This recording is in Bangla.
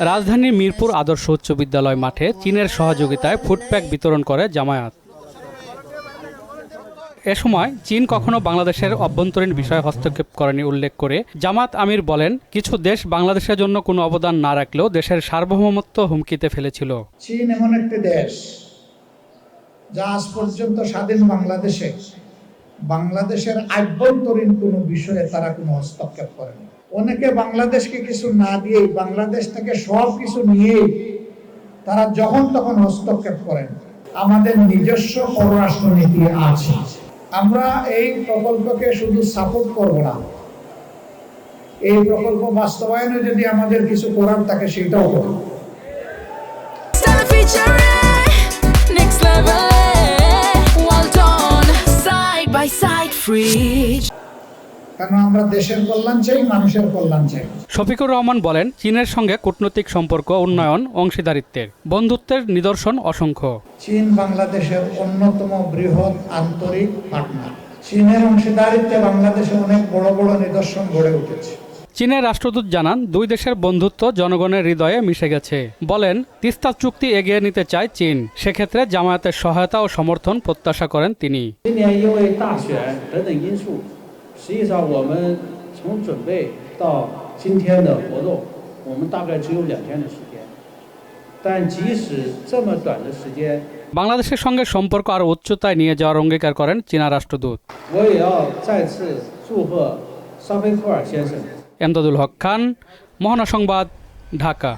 রাজধানীর মিরপুর আদর্শ উচ্চ বিদ্যালয় মাঠে চীনের সহযোগিতায় ফুডপ্যাক বিতরণ করে জামায়াত। এ সময় চীন কখনো বাংলাদেশের অভ্যন্তরীণ বিষয়ে হস্তক্ষেপ করেনি উল্লেখ করে জামাত আমির বলেন, কিছু দেশ বাংলাদেশের জন্য কোনো অবদান না রাখলেও দেশের সার্বভৌমত্ব হুমকিতে ফেলেছিল। চীন এমন একটি দেশ যা আজ পর্যন্ত স্বাধীন বাংলাদেশের আভ্যন্তরীণ কোনো বিষয়ে তারা কোনো হস্তক্ষেপ করেনি। অনেকে বাংলাদেশকে কিছু না দিয়ে বাংলাদেশ থেকে সব কিছু নিয়ে তারা যখন তখন হস্তক্ষেপ করেন। আমাদের নিজস্ব পররাষ্ট্র নীতি আছে। আমরা এই প্রকল্পকে শুধু সাপোর্ট করব না, এই প্রকল্প বাস্তবায়নে যদি আমাদের কিছু করার থাকে সেটাও করব। কারণ আমরা দেশের কল্যাণ চাই, মানুষের কল্যাণ চাই। শফিকুর রহমান বলেন, চীনের সঙ্গে কূটনৈতিক সম্পর্ক উন্নয়ন, অংশীদারিত্বের, বন্ধুত্বের নিদর্শন অসংখ্য। চীন বাংলাদেশের অন্যতম বৃহৎ আন্তরিক পার্টনার। চীনের অংশীদারিত্বে বাংলাদেশে অনেক বড় বড় নিদর্শন গড়ে উঠেছে। চীনের রাষ্ট্রদূত জানান, দুই দেশের বন্ধুত্ব জনগণের হৃদয়ে মিশে গেছে। বলেন, তিস্তা চুক্তি এগিয়ে নিতে চায় চীন, সেক্ষেত্রে জামায়াতের সহায়তা ও সমর্থন প্রত্যাশা করেন তিনি।实际上，我们从准备到今天的活动，我们大概只有2天的时间。但即使这么短的时间，বাংলাদেশের সঙ্গে সম্পর্ক আরও উচ্চতায় নিয়ে যাওয়ার অঙ্গীকার করেন চীনা রাষ্ট্রদূত।我也要再次祝贺沙菲科尔先生。এমদাদুল হক খান, মহানা সংবাদ, ঢাকা।